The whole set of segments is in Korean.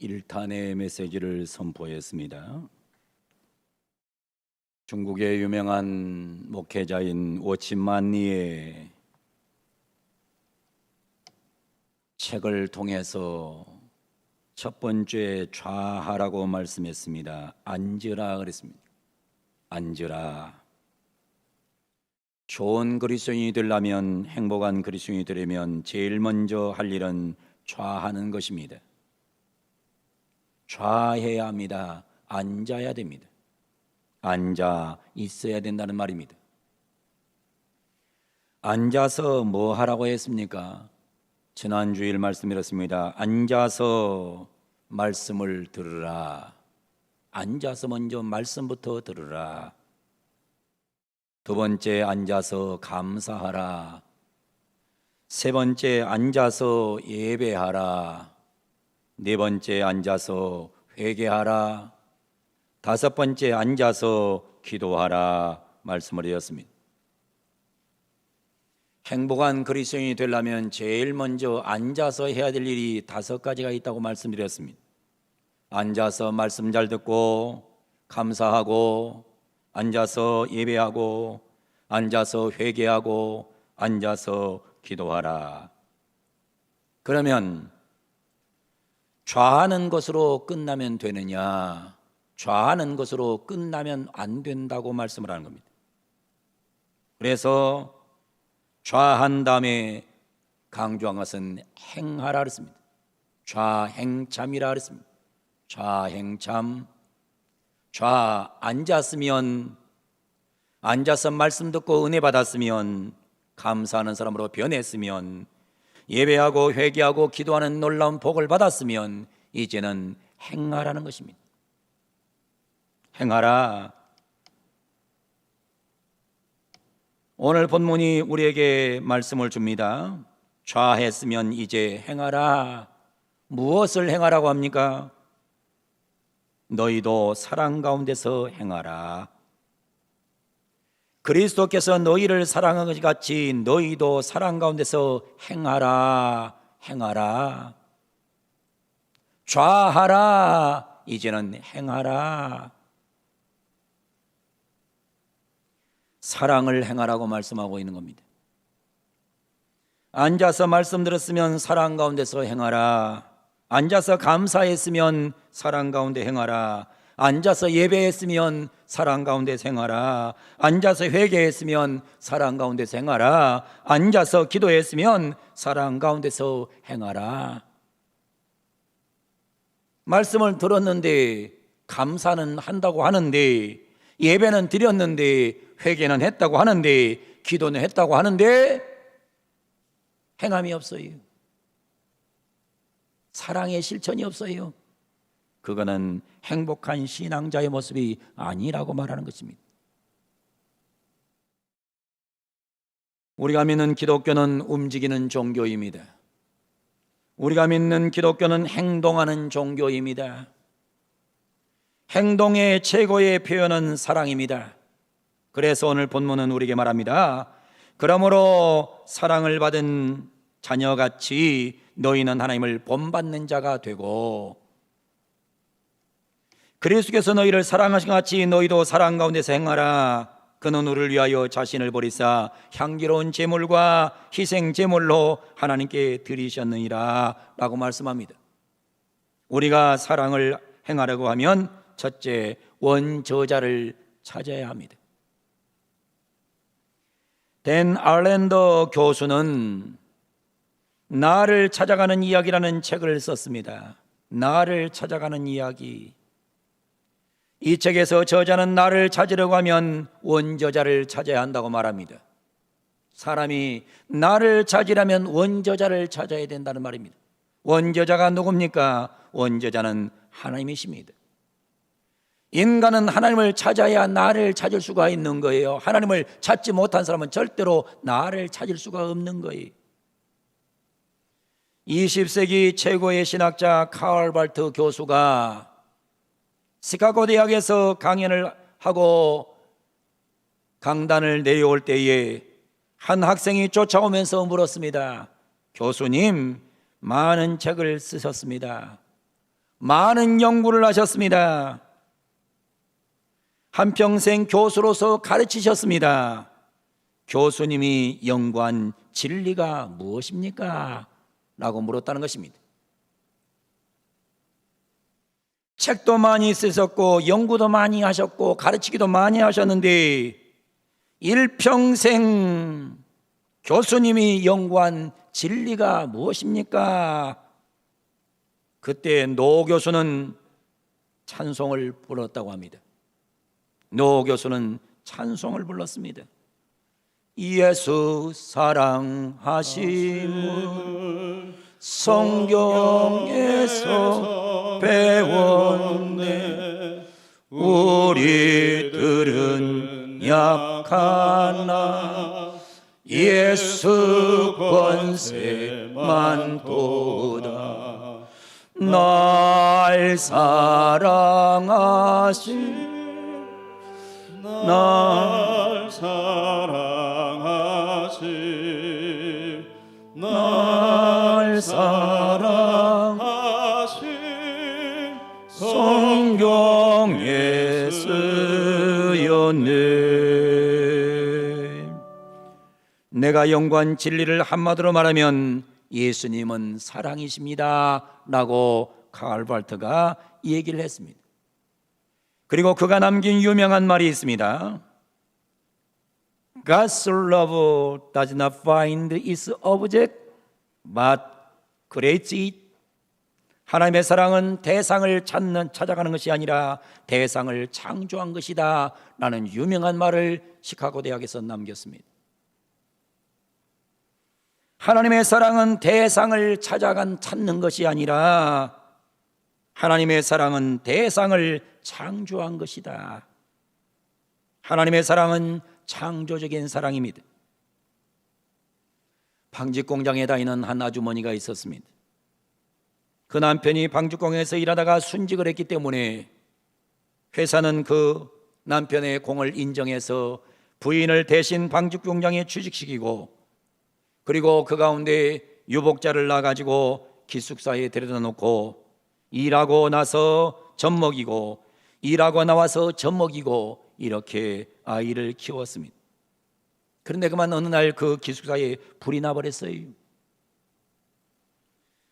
1탄의 메시지를 선포했습니다. 중국의 유명한 목회자인 워치만니의 책을 통해서 첫 번째 좌하라고 말씀했습니다. 앉으라 그랬습니다. 앉으라. 좋은 그리스도인이 되려면, 행복한 그리스도인이 되려면 제일 먼저 할 일은 좌하는 것입니다. 좌해야 합니다. 앉아야 됩니다. 앉아 있어야 된다는 말입니다. 앉아서 뭐 하라고 했습니까? 지난주일 말씀드렸습니다. 앉아서 말씀을 들으라. 앉아서 먼저 말씀부터 들으라. 두 번째, 앉아서 감사하라. 세 번째, 앉아서 예배하라. 네 번째, 앉아서 회개하라. 다섯 번째, 앉아서 기도하라 말씀을 드렸습니다. 행복한 그리스도인이 되려면 제일 먼저 앉아서 해야 될 일이 5가지가 있다고 말씀드렸습니다. 앉아서 말씀 잘 듣고 감사하고, 앉아서 예배하고, 앉아서 회개하고, 앉아서 기도하라. 그러면 좌하는 것으로 끝나면 되느냐? 좌하는 것으로 끝나면 안 된다고 말씀을 하는 겁니다. 그래서 좌한 다음에 강조한 것은 행하라 그랬습니다. 좌행참이라 그랬습니다. 좌행참. 좌 앉았으면, 앉아서 말씀 듣고 은혜 받았으면, 감사하는 사람으로 변했으면, 예배하고 회개하고 기도하는 놀라운 복을 받았으면 이제는 행하라는 것입니다. 행하라. 오늘 본문이 우리에게 말씀을 줍니다. 좌했으면 이제 행하라. 무엇을 행하라고 합니까? 너희도 사랑 가운데서 행하라. 그리스도께서 너희를 사랑한 것 같이 너희도 사랑 가운데서 행하라. 행하라. 좌하라. 이제는 행하라. 사랑을 행하라고 말씀하고 있는 겁니다. 앉아서 말씀 들었으면 사랑 가운데서 행하라. 앉아서 감사했으면 사랑 가운데 행하라. 앉아서 예배했으면 사랑 가운데서 행하라. 앉아서 회개했으면 사랑 가운데서 행하라. 앉아서 기도했으면 사랑 가운데서 행하라. 말씀을 들었는데, 감사는 한다고 하는데, 예배는 드렸는데, 회개는 했다고 하는데, 기도는 했다고 하는데 행함이 없어요. 사랑의 실천이 없어요. 그거는 행복한 신앙자의 모습이 아니라고 말하는 것입니다. 우리가 믿는 기독교는 움직이는 종교입니다. 우리가 믿는 기독교는 행동하는 종교입니다. 행동의 최고의 표현은 사랑입니다. 그래서 오늘 본문은 우리에게 말합니다. 그러므로 사랑을 받은 자녀같이 너희는 하나님을 본받는 자가 되고, 그리스도께서 너희를 사랑하신 것 같이 너희도 사랑 가운데서 행하라. 그는 우리를 위하여 자신을 버리사 향기로운 제물과 희생 제물로 하나님께 드리셨느니라 라고 말씀합니다. 우리가 사랑을 행하려고 하면 첫째, 원저자를 찾아야 합니다. 댄 알랜더 교수는 나를 찾아가는 이야기라는 책을 썼습니다. 나를 찾아가는 이야기. 이 책에서 저자는 나를 찾으려고 하면 원저자를 찾아야 한다고 말합니다. 사람이 나를 찾으려면 원저자를 찾아야 된다는 말입니다. 원저자가 누굽니까? 원저자는 하나님이십니다. 인간은 하나님을 찾아야 나를 찾을 수가 있는 거예요. 하나님을 찾지 못한 사람은 절대로 나를 찾을 수가 없는 거예요. 20세기 최고의 신학자 카얼 발트 교수가 시카고 대학에서 강연을 하고 강단을 내려올 때에 한 학생이 쫓아오면서 물었습니다. 교수님, 많은 책을 쓰셨습니다. 많은 연구를 하셨습니다. 한평생 교수로서 가르치셨습니다. 교수님이 연구한 진리가 무엇입니까? 라고 물었다는 것입니다. 책도 많이 쓰셨고 연구도 많이 하셨고 가르치기도 많이 하셨는데 일평생 교수님이 연구한 진리가 무엇입니까? 그때 노 교수는 찬송을 불렀다고 합니다. 노 교수는 찬송을 불렀습니다. 예수 사랑하심을 성경에서 배웠네. 우리들은 약하나 예수 권세만 도다. 날 사랑하신 날 사랑하신 날 사랑하신 성경에 쓰였네. 내가 연구한 진리를 한마디로 말하면 예수님은 사랑이십니다 라고 칼발트가 얘기를 했습니다. 그리고 그가 남긴 유명한 말이 있습니다. God's love does not find its object, but creates it. 하나님의 사랑은 대상을 찾아가는 것이 아니라 대상을 창조한 것이다 라는 유명한 말을 시카고 대학에서 남겼습니다. 하나님의 사랑은 대상을 찾는 것이 아니라 하나님의 사랑은 대상을 창조한 것이다. 하나님의 사랑은 창조적인 사랑입니다. 방직 공장에 다니는 한 아주머니가 있었습니다. 그 남편이 방직 공장에서 일하다가 순직을 했기 때문에 회사는 그 남편의 공을 인정해서 부인을 대신 방직 공장에 취직시키고, 그리고 그 가운데 유복자를 낳아가지고 기숙사에 데려다 놓고 일하고 나서 젖 먹이고 일하고 나와서 젖 먹이고 이렇게 아이를 키웠습니다. 그런데 그만 어느 날 그 기숙사에 불이 나버렸어요.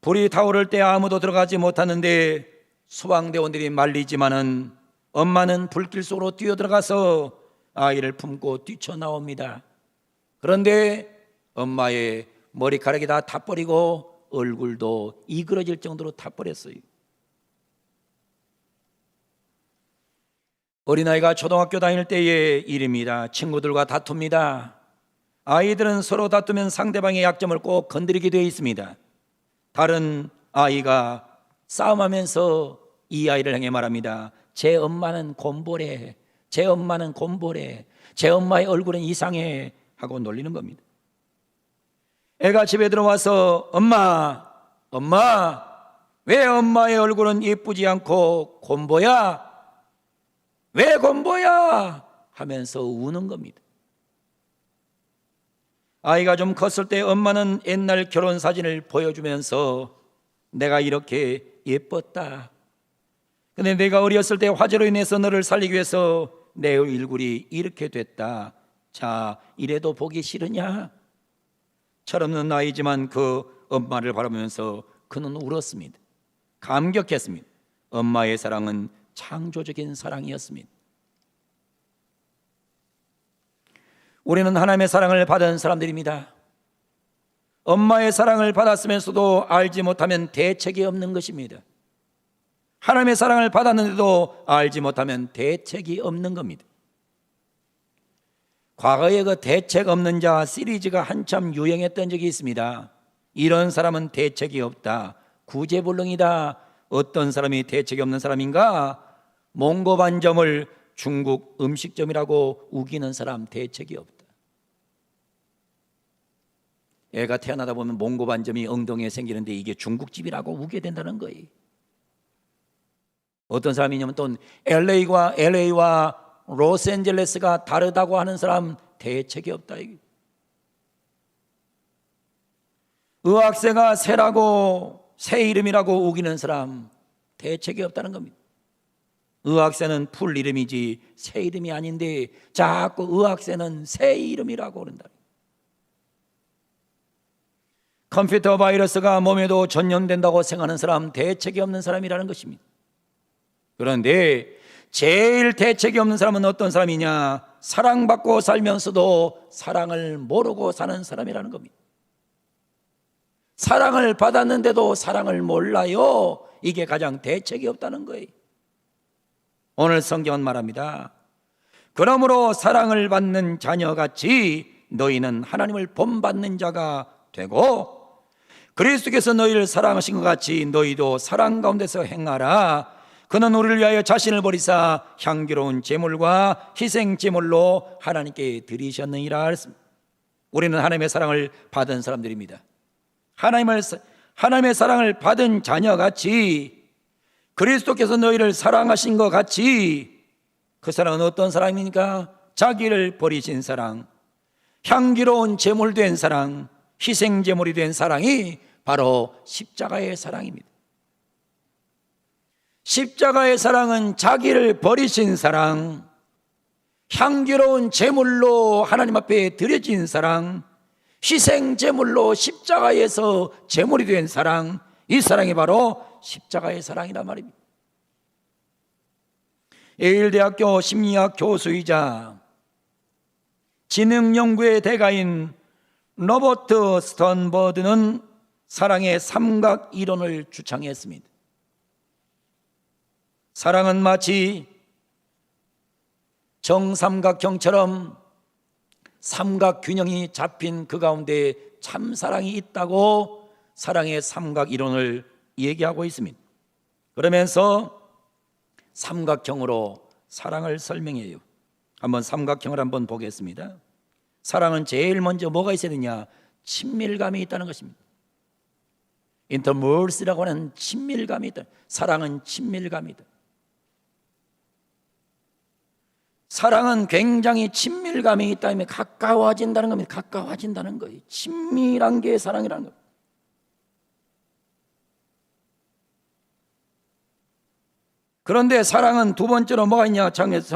불이 타오를 때 아무도 들어가지 못하는데 소방대원들이 말리지만은 엄마는 불길 속으로 뛰어들어가서 아이를 품고 뛰쳐나옵니다. 그런데 엄마의 머리카락이 다 타버리고 얼굴도 이그러질 정도로 타버렸어요. 어린아이가 초등학교 다닐 때의 일입니다. 친구들과 다툽니다. 아이들은 서로 다투면 상대방의 약점을 꼭 건드리게 되어 있습니다. 다른 아이가 싸움하면서 이 아이를 향해 말합니다. 제 엄마는 곰보래, 제 엄마는 곰보래, 제 엄마의 얼굴은 이상해 하고 놀리는 겁니다. 애가 집에 들어와서 엄마 왜 엄마의 얼굴은 예쁘지 않고 곰보야? 왜 곰보야? 하면서 우는 겁니다. 아이가 좀 컸을 때 엄마는 옛날 결혼 사진을 보여주면서 내가 이렇게 예뻤다. 근데 내가 어렸을 때 화재로 인해서 너를 살리기 위해서 내 얼굴이 이렇게 됐다. 자, 이래도 보기 싫으냐? 철없는 아이지만 그 엄마를 바라보면서 그는 울었습니다. 감격했습니다. 엄마의 사랑은 창조적인 사랑이었습니다. 우리는 하나님의 사랑을 받은 사람들입니다. 엄마의 사랑을 받았으면서도 알지 못하면 대책이 없는 것입니다. 하나님의 사랑을 받았는데도 알지 못하면 대책이 없는 겁니다. 과거에 그 대책 없는 자 시리즈가 한참 유행했던 적이 있습니다. 이런 사람은 대책이 없다, 구제불능이다. 어떤 사람이 대책이 없는 사람인가? 몽고반점을 중국 음식점이라고 우기는 사람 대책이 없다. 애가 태어나다 보면 몽고반점이 엉덩이에 생기는데 이게 중국집이라고 우게 된다는 거예요. 어떤 사람이냐면 또 LA와 로스앤젤레스가 다르다고 하는 사람 대책이 없다. 의학세가 새라고 새 이름이라고 우기는 사람 대책이 없다는 겁니다. 의학새는 풀 이름이지 새 이름이 아닌데 자꾸 의학새는 새 이름이라고 그런다. 컴퓨터 바이러스가 몸에도 전염된다고 생각하는 사람 대책이 없는 사람이라는 것입니다. 그런데 제일 대책이 없는 사람은 어떤 사람이냐? 사랑받고 살면서도 사랑을 모르고 사는 사람이라는 겁니다. 사랑을 받았는데도 사랑을 몰라요. 이게 가장 대책이 없다는 거예요. 오늘 성경은 말합니다. 그러므로 사랑을 받는 자녀같이 너희는 하나님을 본받는 자가 되고 그리스도께서 너희를 사랑하신 것 같이 너희도 사랑 가운데서 행하라. 그는 우리를 위하여 자신을 버리사 향기로운 제물과 희생 제물로 하나님께 드리셨느니라 했습니다. 우리는 하나님의 사랑을 받은 사람들입니다. 하나님의 사랑을 받은 자녀같이 그리스도께서 너희를 사랑하신 것 같이, 그 사랑은 어떤 사랑입니까? 자기를 버리신 사랑, 향기로운 제물 된 사랑, 희생 제물이 된 사랑이 바로 십자가의 사랑입니다. 십자가의 사랑은 자기를 버리신 사랑, 향기로운 제물로 하나님 앞에 드려진 사랑, 희생 제물로 십자가에서 제물이 된 사랑, 이 사랑이 바로 십자가의 사랑이란 말입니다. 예일대학교 심리학 교수이자 지능연구의 대가인 로버트 스턴버드는 사랑의 삼각 이론을 주창했습니다. 사랑은 마치 정삼각형처럼 삼각균형이 잡힌 그 가운데 참사랑이 있다고 사랑의 삼각 이론을 얘기하고 있습니다. 그러면서 삼각형으로 사랑을 설명해요. 한번 삼각형을 한번 보겠습니다. 사랑은 제일 먼저 뭐가 있어야 되냐? 친밀감이 있다는 것입니다. 인터머스라고 하는 친밀감이 있다. 사랑은 친밀감이다. 사랑은 굉장히 친밀감이 있다면 가까워진다는 겁니다. 가까워진다는 거예요. 친밀한 게 사랑이라는 겁니다. 그런데 사랑은 두 번째로 뭐가 있냐?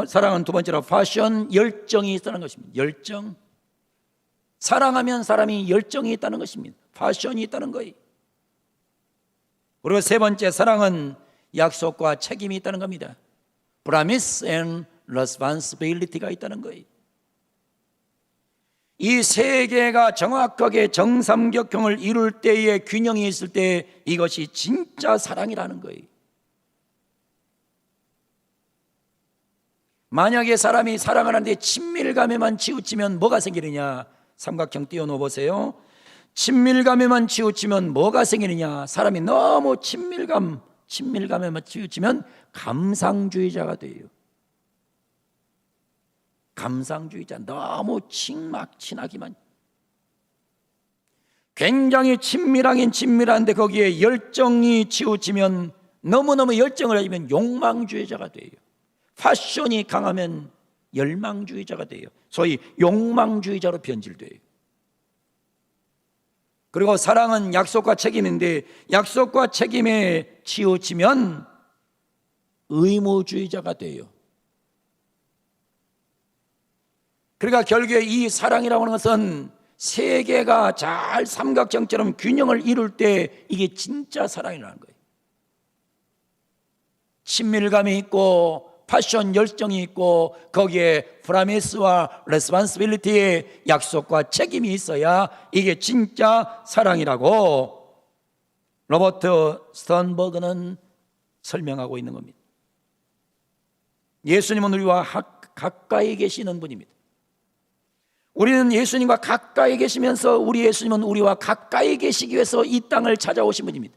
사랑은 두 번째로 패션, 열정이 있다는 것입니다. 열정. 사랑하면 사람이 열정이 있다는 것입니다. 패션이 있다는 거예요. 그리고 세 번째, 사랑은 약속과 책임이 있다는 겁니다. Promise and responsibility가 있다는 거예요. 이 세 개가 정확하게 정삼각형을 이룰 때의 균형이 있을 때 이것이 진짜 사랑이라는 거예요. 만약에 사람이 사랑을 하는데 친밀감에만 치우치면 뭐가 생기느냐? 삼각형 띄워놓아 보세요. 친밀감에만 치우치면 뭐가 생기느냐? 사람이 너무 친밀감에만 치우치면 감상주의자가 돼요. 감상주의자, 너무 친하기만. 굉장히 친밀하긴 친밀한데 거기에 열정이 치우치면, 너무너무 열정을 가지면 욕망주의자가 돼요. 패션이 강하면 열망주의자가 돼요. 소위 욕망주의자로 변질돼요. 그리고 사랑은 약속과 책임인데 약속과 책임에 치우치면 의무주의자가 돼요. 그러니까 결국에 이 사랑이라고 하는 것은 세 개가 잘 삼각형처럼 균형을 이룰 때 이게 진짜 사랑이라는 거예요. 친밀감이 있고 패션 열정이 있고 거기에 프라미스와 레스ponsibility의 약속과 책임이 있어야 이게 진짜 사랑이라고 로버트 스턴버그는 설명하고 있는 겁니다. 예수님은 우리와 가까이 계시는 분입니다. 우리는 예수님과 가까이 계시면서 우리 예수님은 우리와 가까이 계시기 위해서 이 땅을 찾아오신 분입니다.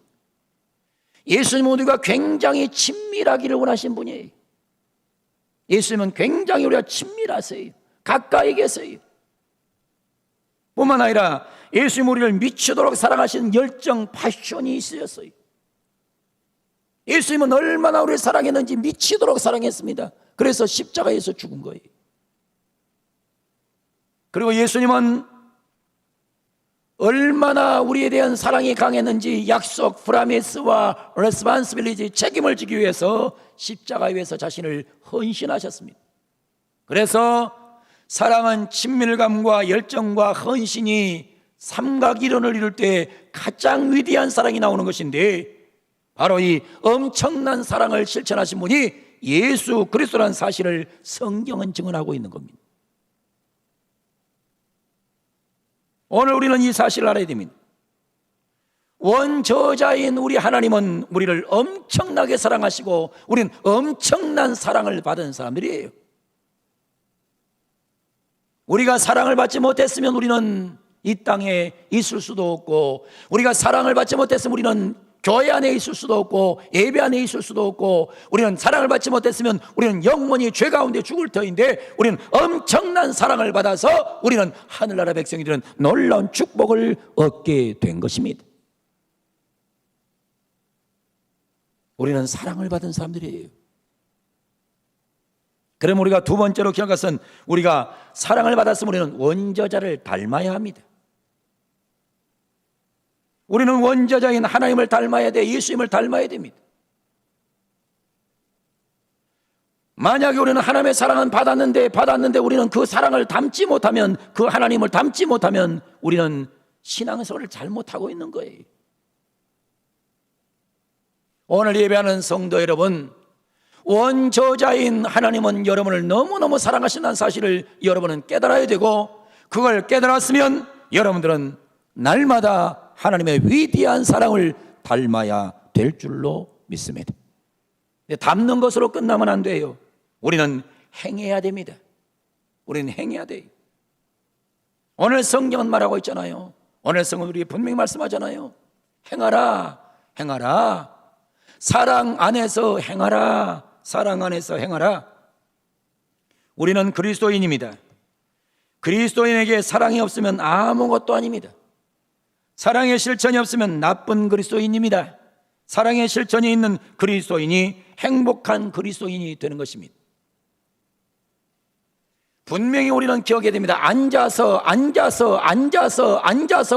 예수님은 우리가 굉장히 친밀하기를 원하신 분이에요. 예수님은 굉장히 우리가 친밀하세요. 가까이 계세요. 뿐만 아니라 예수님 우리를 미치도록 사랑하시는 열정, 패션이 있으셨어요. 예수님은 얼마나 우리를 사랑했는지 미치도록 사랑했습니다. 그래서 십자가에서 죽은 거예요. 그리고 예수님은 얼마나 우리에 대한 사랑이 강했는지 약속, 프라미스와 레스판시빌리티, 책임을 지기 위해서 십자가에 위해서 자신을 헌신하셨습니다. 그래서 사랑은 친밀감과 열정과 헌신이 삼각이론을 이룰 때 가장 위대한 사랑이 나오는 것인데, 바로 이 엄청난 사랑을 실천하신 분이 예수 그리스도라는 사실을 성경은 증언하고 있는 겁니다. 오늘 우리는 이 사실을 알아야 됩니다. 원저자인 우리 하나님은 우리를 엄청나게 사랑하시고 우리는 엄청난 사랑을 받은 사람들이에요. 우리가 사랑을 받지 못했으면 우리는 이 땅에 있을 수도 없고, 우리가 사랑을 받지 못했으면 우리는 교회 안에 있을 수도 없고, 예배 안에 있을 수도 없고, 우리는 사랑을 받지 못했으면 우리는 영원히 죄 가운데 죽을 터인데, 우리는 엄청난 사랑을 받아서 우리는 하늘나라 백성이 되는 놀라운 축복을 얻게 된 것입니다. 우리는 사랑을 받은 사람들이에요. 그럼 우리가 두 번째로 기억할 것은, 우리가 사랑을 받았으면 우리는 원저자를 닮아야 합니다. 우리는 원저자인 하나님을 닮아야 돼. 예수님을 닮아야 됩니다. 만약에 우리는 하나님의 사랑은 받았는데 우리는 그 사랑을 담지 못하면, 그 하나님을 담지 못하면 우리는 신앙생활을 잘못하고 있는 거예요. 오늘 예배하는 성도 여러분, 원저자인 하나님은 여러분을 너무너무 사랑하신다는 사실을 여러분은 깨달아야 되고, 그걸 깨달았으면 여러분들은 날마다 하나님의 위대한 사랑을 닮아야 될 줄로 믿습니다. 닮는 것으로 끝나면 안 돼요. 우리는 행해야 됩니다. 우리는 행해야 돼요. 오늘 성경은 말하고 있잖아요. 오늘 성경은 우리 분명히 말씀하잖아요. 행하라, 행하라. 사랑 안에서 행하라, 사랑 안에서 행하라. 우리는 그리스도인입니다. 그리스도인에게 사랑이 없으면 아무것도 아닙니다. 사랑의 실천이 없으면 나쁜 그리스도인입니다. 사랑의 실천이 있는 그리스도인이 행복한 그리스도인이 되는 것입니다. 분명히 우리는 기억해야 됩니다. 앉아서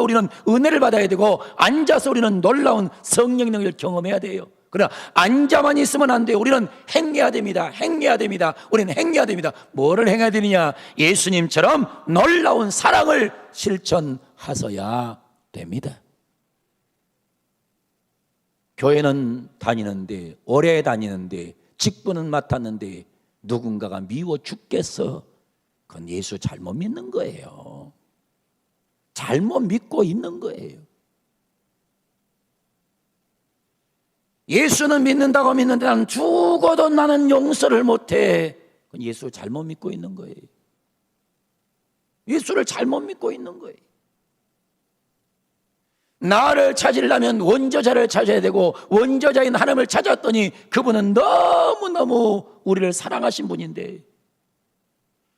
우리는 은혜를 받아야 되고, 앉아서 우리는 놀라운 성령 능력을 경험해야 돼요. 그러나 앉아만 있으면 안 돼요. 우리는 행해야 됩니다. 행해야 됩니다. 우리는 행해야 됩니다. 뭐를 행해야 되느냐? 예수님처럼 놀라운 사랑을 실천하셔야 됩니다. 교회는 다니는데, 오래 다니는데, 직분은 맡았는데 누군가가 미워 죽겠어. 그건 예수 잘못 믿는 거예요. 잘못 믿고 있는 거예요. 예수는 믿는다고 믿는데 나는 죽어도 나는 용서를 못해. 그건 예수 잘못 믿고 있는 거예요. 예수를 잘못 믿고 있는 거예요. 나를 찾으려면 원저자를 찾아야 되고, 원저자인 하나님을 찾았더니 그분은 너무너무 우리를 사랑하신 분인데,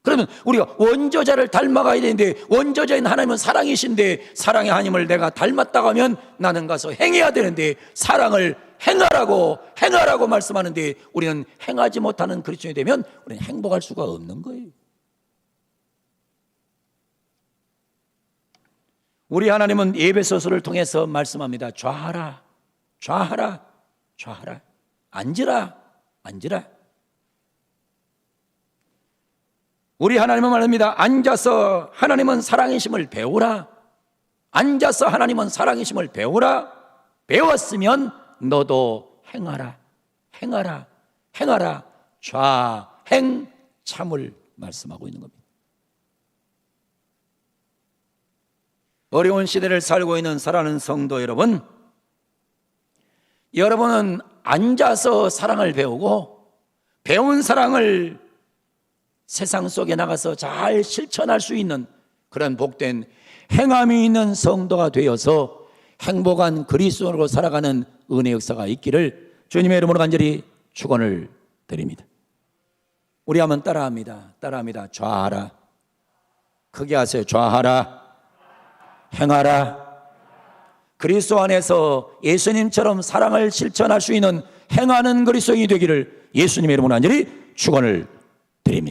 그러면 우리가 원저자를 닮아가야 되는데, 원저자인 하나님은 사랑이신데 사랑의 하나님을 내가 닮았다고 하면 나는 가서 행해야 되는데, 사랑을 행하라고 말씀하는데 우리는 행하지 못하는 그리스도인이 되면 우리는 행복할 수가 없는 거예요. 우리 하나님은 에베소서를 통해서 말씀합니다. 좌하라, 좌하라, 좌하라. 앉으라, 앉으라. 우리 하나님은 말합니다. 앉아서 하나님은 사랑이심을 배우라. 앉아서 하나님은 사랑이심을 배우라. 배웠으면 너도 행하라, 행하라, 행하라. 좌행 참을 말씀하고 있는 겁니다. 어려운 시대를 살고 있는 사랑하는 성도 여러분, 여러분은 앉아서 사랑을 배우고, 배운 사랑을 세상 속에 나가서 잘 실천할 수 있는 그런 복된 행함이 있는 성도가 되어서 행복한 그리스도인으로 살아가는 은혜 역사가 있기를 주님의 이름으로 간절히 축원을 드립니다. 우리 한번 따라합니다. 좌하라. 크게 하세요. 좌하라, 행하라. 그리스도 안에서 예수님처럼 사랑을 실천할 수 있는 행하는 그리스도인이 되기를 예수님의 이름으로 간절히 축원을